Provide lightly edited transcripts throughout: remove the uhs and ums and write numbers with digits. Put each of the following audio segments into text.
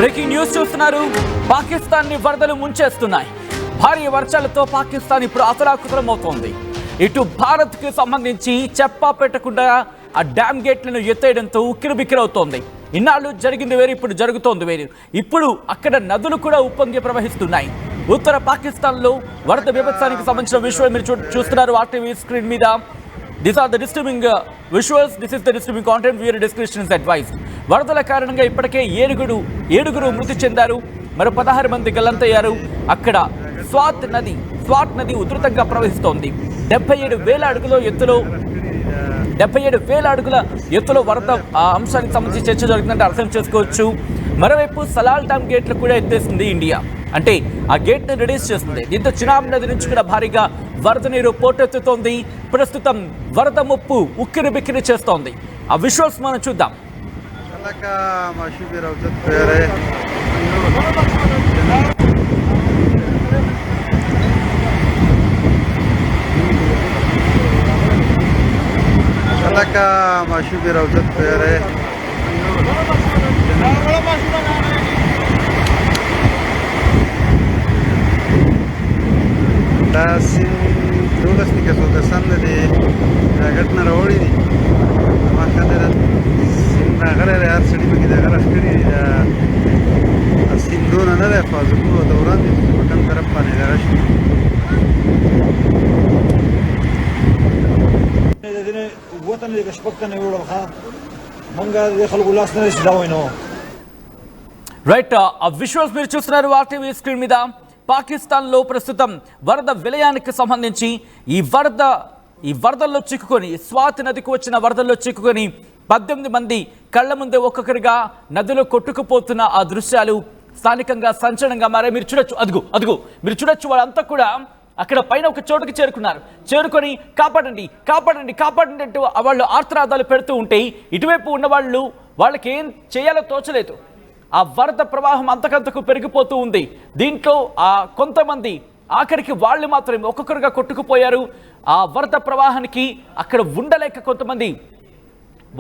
Breaking news చూస్తున్నారు. పాకిస్తాన్ ని వరదలు ముంచేస్తున్నాయి. భారీ వర్షాలతో పాకిస్తాన్ ఇప్పుడు అతలాకుతలమవుతోంది. ఇటు భారత్ కి సంబంధించి చెప్పా పెట్టకుండా ఆ డ్యామ్ గేట్లను ఎత్తేయడంతో ఉక్కిరిబిక్కిరవుతోంది. ఇన్నాళ్ళు జరిగింది వేరు, ఇప్పుడు జరుగుతోంది వేరు. ఇప్పుడు అక్కడ నదులు కూడా ఉప్పొంగి ప్రవహిస్తున్నాయి. ఉత్తర పాకిస్తాన్లో వరద విభత్సానికి సంబంధించిన విషయం మీరు చూస్తున్నారు ఆర్టీవీ స్క్రీన్ మీద. These are the disturbing visuals. This is the disturbing content. Viewer discretion is advised. వరదల కారణంగా ఇప్పటికే ఏడుగురు మృతి చెందారు. మరో 16 మంది గల్లంతయ్యారు. అక్కడ స్వాత్ నది ఉధృతంగా ప్రవహిస్తోంది. 77,000 అడుగుల ఎత్తులో వరద అంశానికి సంబంధించి చర్చ జరుగుతుందంటే అర్థం చేసుకోవచ్చు. మరోవైపు సలాల్ డ్యామ్ గేట్లు కూడా ఎత్తేసింది ఇండియా. అంటే ఆ గేట్ని రిలీజ్ చేస్తుంది. దీంతో చినాబ్ నది నుంచి కూడా భారీగా వరద నీరు పోటెత్తుతోంది. ప్రస్తుతం వరద ముప్పు ఉక్కిరి బిక్కిరి చేస్తోంది. ఆ విజువల్స్ మనం చూద్దాం. دولس nih kesulitan dari agak narawali nih, macam ada sinagara ada seni begitu agak askeri, sindona ada fazul itu orang itu bukan terapkan ya guys. Ini buatan ini kesepakan yang udah kah, mangga dia kalau gulas nih sudah wino. Right, a visuals మీరు చూస్తున్నారు RTV screen మీద. పాకిస్తాన్లో ప్రస్తుతం వరద విలయానికి సంబంధించి ఈ వరదల్లో చిక్కుకొని స్వాత్ నదికి వచ్చిన వరదల్లో చిక్కుకొని 18 మంది కళ్ళ ముందే ఒక్కొక్కరిగా నదిలో కొట్టుకుపోతున్న ఆ దృశ్యాలు స్థానికంగా సంచలనంగా మారే. మీరు చూడొచ్చు, అదుగు మీరు చూడొచ్చు. వాళ్ళంతా కూడా అక్కడ పైన ఒక చోటుకి చేరుకొని కాపాడండి అంటూ వాళ్ళు ఆర్తనాదాలు పెడుతూ ఉంటే ఇటువైపు ఉన్న వాళ్ళకి ఏం చేయాలో తోచలేదు. ఆ వరద ప్రవాహం అంతకంతకు పెరిగిపోతూ ఉంది. దీంట్లో కొంతమంది ఆఖరికి వాళ్ళు మాత్రమే ఒక్కొక్కరుగా కొట్టుకుపోయారు. ఆ వరద ప్రవాహానికి అక్కడ ఉండలేక కొంతమంది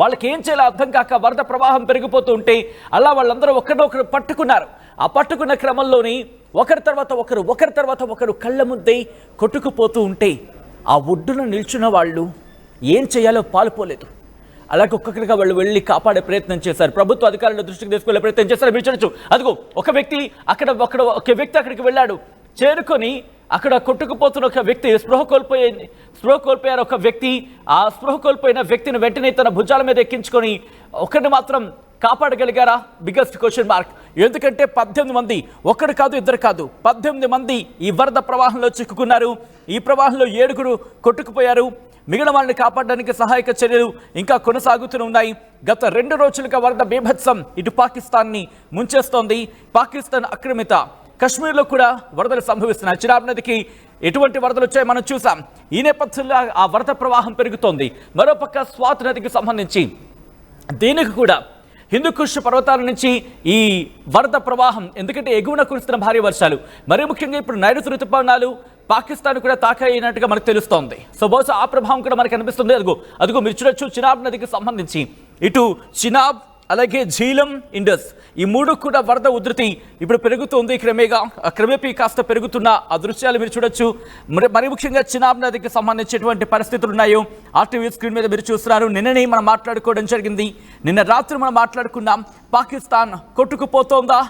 వాళ్ళకి ఏం చేయాలో అర్థం కాక వరద ప్రవాహం పెరిగిపోతూ ఉంటే అలా వాళ్ళందరూ ఒకరినొకరు పట్టుకున్నారు. ఆ పట్టుకున్న క్రమంలోని ఒకరి తర్వాత ఒకరు కళ్ళ ముందే కొట్టుకుపోతూ ఉంటే ఆ ఒడ్డున నిల్చున్న వాళ్ళు ఏం చేయాలో పాలుపోలేదు. అలాగే ఒక్కొక్కరిగా వాళ్ళు వెళ్ళి కాపాడే ప్రయత్నం చేశారు. ప్రభుత్వ అధికారుల దృష్టికి తీసుకెళ్లే ప్రయత్నం చేశారు. మీరు చూడొచ్చు, అదిగో ఒక వ్యక్తి అక్కడికి వెళ్ళాడు. చేరుకొని అక్కడ కొట్టుకుపోతున్న ఒక వ్యక్తి స్పృహ కోల్పోయారు. ఒక వ్యక్తి ఆ స్పృహ కోల్పోయిన వ్యక్తిని వెంటనే తన భుజాల మీద ఎక్కించుకొని ఒకరిని మాత్రం కాపాడగలిగారా? Biggest question mark. ఎందుకంటే 18 మంది, ఒకరు కాదు ఇద్దరు కాదు, 18 మంది ఈ వరద ప్రవాహంలో చిక్కుకున్నారు. ఈ ప్రవాహంలో 7 కొట్టుకుపోయారు. మిగిలిన వాళ్ళని కాపాడడానికి సహాయక చర్యలు ఇంకా కొనసాగుతూనే ఉన్నాయి. గత 2 రోజులుగా వరద బీభత్సం ఇటు పాకిస్తాన్ని ముంచేస్తోంది. పాకిస్తాన్ ఆక్రమిత కశ్మీర్లో కూడా వరదలు సంభవిస్తున్నాయి. చినాబ్ నదికి ఎటువంటి వరదలు వచ్చాయో మనం చూసాం. ఈ నేపథ్యంలో ఆ వరద ప్రవాహం పెరుగుతోంది. మరోపక్క స్వాత్ నదికి సంబంధించి దీనికి కూడా హిందూకుష్ పర్వతాల నుంచి ఈ వరద ప్రవాహం, ఎందుకంటే ఎగువన కురుస్తున్న భారీ వర్షాలు, మరీ ముఖ్యంగా ఇప్పుడు నైరుతి ఋతుపవనాలు పాకిస్తాన్ కూడా తాకైనట్టుగా మనకు తెలుస్తోంది. సో బహుశా ఆ ప్రభావం కూడా మనకు అనిపిస్తుంది. అదిగో మీరు చూడొచ్చు, చినాబ్ నదికి సంబంధించి ఇటు చినాబ్ అలాగే ఝీలం, ఇండస్ ఈ 3 కూడా వరద ఉధృతి ఇప్పుడు పెరుగుతుంది. క్రమేపీ కాస్త పెరుగుతున్న ఆ దృశ్యాలు మీరు చూడొచ్చు. మరి ముఖ్యంగా చినాబ్ నదికి సంబంధించి ఎటువంటి పరిస్థితులు ఉన్నాయో ఆర్టీవీ స్క్రీన్ మీద మీరు చూస్తున్నారు. నిన్ననే మనం మాట్లాడుకోవడం జరిగింది. నిన్న రాత్రి మనం మాట్లాడుకున్నాం. పాకిస్తాన్ కొట్టుకుపోతోందా?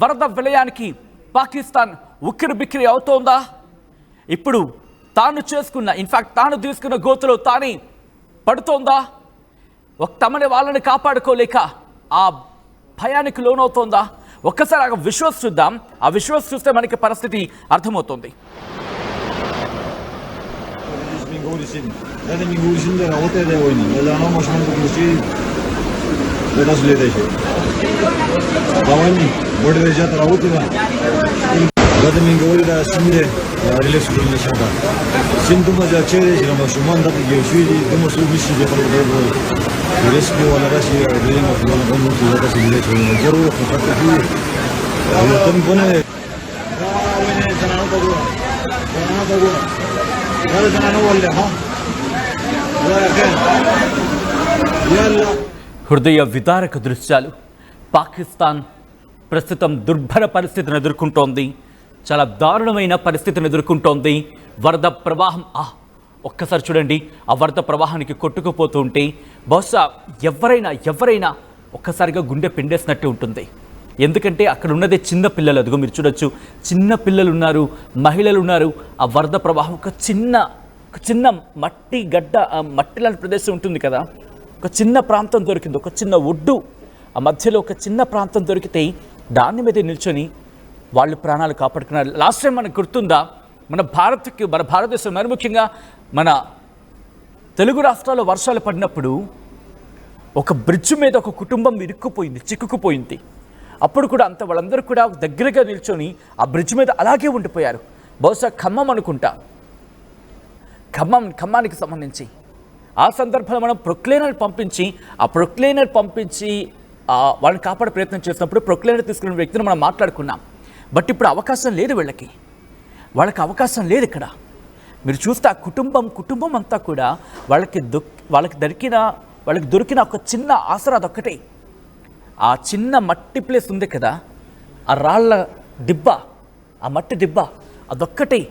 వరద విలయానికి పాకిస్తాన్ ఉక్కిరి బిక్కిరి అవుతోందా? ఇప్పుడు తాను తీసుకున్న గోతులో తానే పడుతోందా? తమని వాళ్ళని కాపాడుకోలేక ఆ భయానికి లోనవుతోందా? ఒక్కసారి ఆ విజువల్స్ చూద్దాం. ఆ విజువల్స్ చూస్తే మనకి పరిస్థితి అర్థమవుతుంది. Gada min gori da simde relax kulna shada. Sinduma ja chere jira ma shuman da ge shuri dum su bishi de paro do. Rescue wala da shi dealing of wala gomu su da shi le chho. Jaru fakat hi. Tam bone. Wene janana bagu. Wala janana walle ha. Wala kan. Yalla హృదయ విదారక దృశ్యాలు. పాకిస్తాన్ ప్రస్తుతం దుర్భర పరిస్థితిని ఎదుర్కొంటోంది. చాలా దారుణమైన పరిస్థితిని ఎదుర్కొంటోంది. వరద ప్రవాహం ఒక్కసారి చూడండి, ఆ వరద ప్రవాహానికి కొట్టుకుపోతూ ఉంటే బహుశా ఎవరైనా ఒక్కసారిగా గుండె పిండేసినట్టు ఉంటుంది. ఎందుకంటే అక్కడ ఉన్నదే చిన్న పిల్లలు. అదిగో మీరు చూడొచ్చు, చిన్న పిల్లలు ఉన్నారు, మహిళలు ఉన్నారు. ఆ వరద ప్రవాహం ఒక చిన్న మట్టి గడ్డ, మట్టి లాంటి ప్రదేశం ఉంటుంది కదా, ఒక చిన్న ప్రాంతం దొరికింది, ఒక చిన్న ఒడ్డు, ఆ మధ్యలో ఒక చిన్న ప్రాంతం దొరికితే దాని మీద నిల్చొని వాళ్ళు ప్రాణాలు కాపాడుకున్నారు. లాస్ట్ టైం మనకు గుర్తుందా, మన భారతదేశం మరి ముఖ్యంగా మన తెలుగు రాష్ట్రాల్లో వర్షాలు పడినప్పుడు ఒక బ్రిడ్జ్ మీద ఒక కుటుంబం చిక్కుకుపోయింది. అప్పుడు కూడా వాళ్ళందరూ కూడా దగ్గరగా నిల్చొని ఆ బ్రిడ్జ్ మీద అలాగే ఉండిపోయారు. బహుశా ఖమ్మం అనుకుంటా, ఖమ్మానికి సంబంధించి ఆ సందర్భంలో మనం ప్రొక్లైనర్ పంపించి వాళ్ళని కాపాడే ప్రయత్నం చేసినప్పుడు ప్రొక్లైనర్ తీసుకున్న వ్యక్తిని మనం మాట్లాడుకున్నాం. బట్ ఇప్పుడు అవకాశం లేదు, వాళ్ళకి అవకాశం లేదు. ఇక్కడ మీరు చూస్తే ఆ కుటుంబం అంతా కూడా వాళ్ళకి దొరికిన ఒక చిన్న ఆసరా అదొక్కటే. ఆ చిన్న మట్టి ప్లేస్ ఉంది కదా, ఆ రాళ్ళ దిబ్బ, ఆ మట్టి దిబ్బ, అదొక్కటే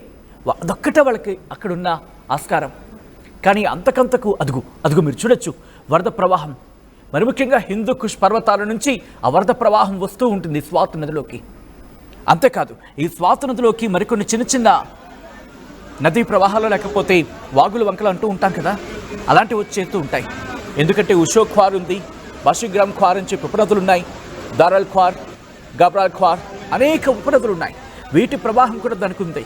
వాళ్ళకి అక్కడున్న ఆస్కారం. కానీ అంతకంతకు అదుగు మీరు చూడొచ్చు వరద ప్రవాహం. మరి ముఖ్యంగా హిందూ కుష్ పర్వతాల నుంచి ఆ వరద ప్రవాహం వస్తూ ఉంటుంది స్వాత్ నదిలోకి. అంతేకాదు, ఈ స్వాత్ నదిలోకి మరికొన్ని చిన్న నదీ ప్రవాహాలు లేకపోతే వాగులు వంకలు అంటూ ఉంటాం కదా, అలాంటివి వచ్చేస్తూ ఉంటాయి. ఎందుకంటే ఉషో ఖ్వార్ ఉంది, బాషిగ్రామ్ ఖ్వార్ అని చెప్పి ఉపనదులు ఉన్నాయి, దారల్ ఖ్వార్, గబ్రాల్ ఖ్వార్, అనేక ఉపనదులు ఉన్నాయి. వీటి ప్రవాహం కూడా దానికి ఉంది.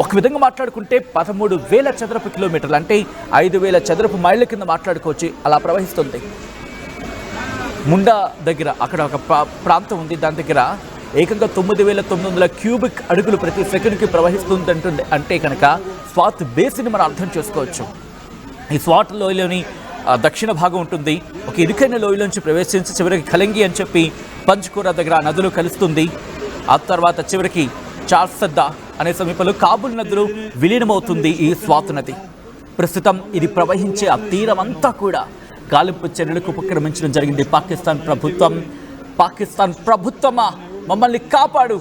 ఒక విధంగా మాట్లాడుకుంటే 13,000 చదరపు కిలోమీటర్లు, అంటే 5,000 చదరపు మైళ్ళ కింద మాట్లాడుకోవచ్చు, అలా ప్రవహిస్తుంది. ముండా దగ్గర అక్కడ ఒక ప్రాంతం ఉంది, దాని దగ్గర ఏకంగా 9,900 క్యూబిక్ అడుగులు ప్రతి సెకండ్కి ప్రవహిస్తుంది అంటే కనుక స్వాత్ బేసిన్ మనం అర్థం చేసుకోవచ్చు. ఈ స్వాత్ లోయలోని దక్షిణ భాగం ఉంటుంది. ఒక ఇరుకైన లోయలోంచి ప్రవేశించి చివరికి కలంగి అని చెప్పి పంచ్కూర దగ్గర నదులు కలుస్తుంది. ఆ తర్వాత చివరికి చార్సద్దా అనే సమీపంలో కాబుల్ నదులు విలీనమవుతుంది ఈ స్వాత్ నది. ప్రస్తుతం ఇది ప్రవహించే ఆ తీరం అంతా కూడా గాలింపు చర్యలకు ఉపక్రమించడం జరిగింది. పాకిస్తాన్ ప్రభుత్వమా మమ్మల్ని కాపాడు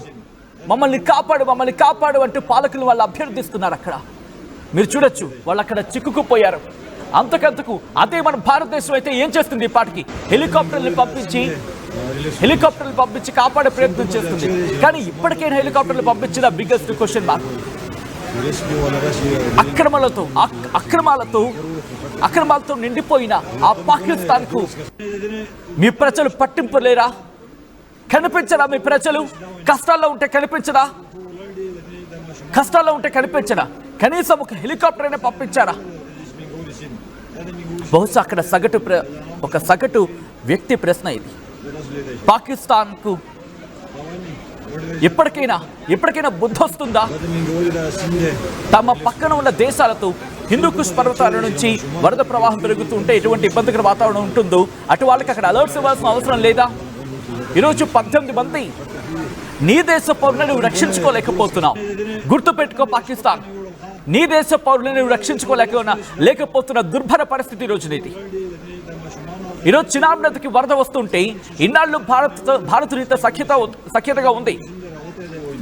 అంటూ పాలకులు వాళ్ళు అభ్యర్థిస్తున్నారు. అక్కడ మీరు చూడొచ్చు, వాళ్ళు అక్కడ చిక్కుకుపోయారు. అంతకంతకు అదే మన భారతదేశం అయితే ఏం చేస్తుంది, ఈ పాటికి హెలికాప్టర్లు పంపించి కాపాడే ప్రయత్నం చేస్తుంది. కానీ ఇప్పటికైనా హెలికాప్టర్లు పంపించిన బిగ్గెస్ట్ క్వశ్చన్ మార్క్. అక్రమాలతో నిండిపోయిన ఆ పాకిస్తాన్కు మీ ప్రజలు పట్టింపు లేరా? కనిపించరా? మీ ప్రజలు కష్టాల్లో ఉంటే కనిపించరా? కనీసం ఒక హెలికాప్టర్ అయినా పంపించారా? బహుశా అక్కడ సగటు వ్యక్తి ప్రశ్న ఇది. పాకిస్తాన్కు ఎప్పటికైనా బుద్ధి వస్తుందా? తమ పక్కన ఉన్న దేశాలతో హిందూ కుష్ పర్వతాల నుంచి వరద ప్రవాహం పెరుగుతూ ఉంటే ఎటువంటి ఇబ్బందికర వాతావరణం ఉంటుందో అటు వాళ్ళకి అక్కడ అలర్ట్స్ ఇవ్వాల్సిన అవసరం లేదా? ఈరోజు 18 మంది నీ దేశ పౌరులను రక్షించుకోలేకపోతున్నావు. గుర్తుపెట్టుకో పాకిస్తాన్, నీ దేశ పౌరులను రక్షించుకోలేకపోతున్న దుర్భర పరిస్థితి ఈరోజు నీది. ఈరోజు చినాబ్ నదికి వరద వస్తుంటే ఇన్నాళ్ళు భారత్ సఖ్యతగా ఉంది.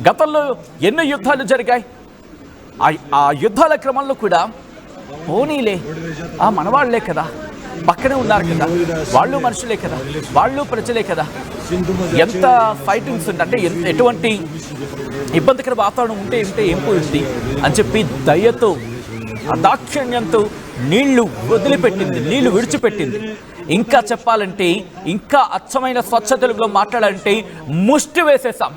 గతంలో ఎన్నో యుద్ధాలు జరిగాయి. ఆ యుద్ధాల క్రమంలో కూడా పోనీలే, ఆ మనవాళ్లే కదా, పక్కనే ఉన్నారు కదా, వాళ్ళు మనుషులే కదా, వాళ్ళు ప్రజలే కదా, ఎంత ఫైటింగ్స్ అంటే ఎటువంటి ఇబ్బందికర వాతావరణం ఉంటే ఏం పోయింది అని చెప్పి దయతో దాక్షిణ్యంతో నీళ్లు విడిచిపెట్టింది. ఇంకా చెప్పాలంటే, ఇంకా అచ్చమైన స్వచ్ఛ తెలుగులో మాట్లాడాలంటే ముష్టి వేసేసాం.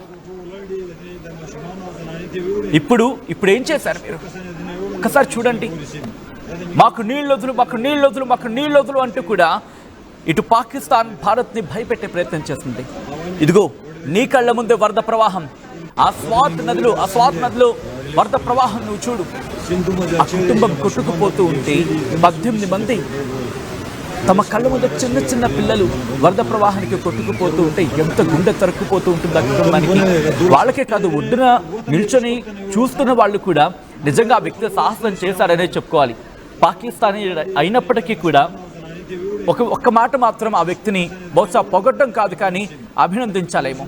ఇప్పుడు ఏం చేశారు మీరు? ఒకసారి చూడండి. మాకు నీళ్ళొదులు అంటూ కూడా ఇటు పాకిస్తాన్ భారత్ని భయపెట్టే ప్రయత్నం చేస్తుంది. ఇదిగో నీ కళ్ళ ముందే వరద ప్రవాహం, ఆ స్వాత్ నదిలో వరద ప్రవాహం నువ్వు చూడు. ఆ కుటుంబం కొట్టుకుపోతూ ఉంటే 18 మంది తమ కళ్ళ ముందు చిన్న పిల్లలు వరద ప్రవాహానికి కొట్టుకుపోతూ ఉంటే ఎంత గుండె తరుక్కుపోతూ ఉంటుంది ఆ కుటుంబానికి. వాళ్ళకే కాదు, ఒడ్డున నిల్చొని చూస్తున్న వాళ్ళు కూడా నిజంగా ఆ వ్యక్తి సాహసం చేశారనే చెప్పుకోవాలి. పాకిస్తానీ అయినప్పటికీ కూడా ఒక్క మాట మాత్రం ఆ వ్యక్తిని బహుశా పొగడ్డం కాదు కానీ అభినందించాలేమో.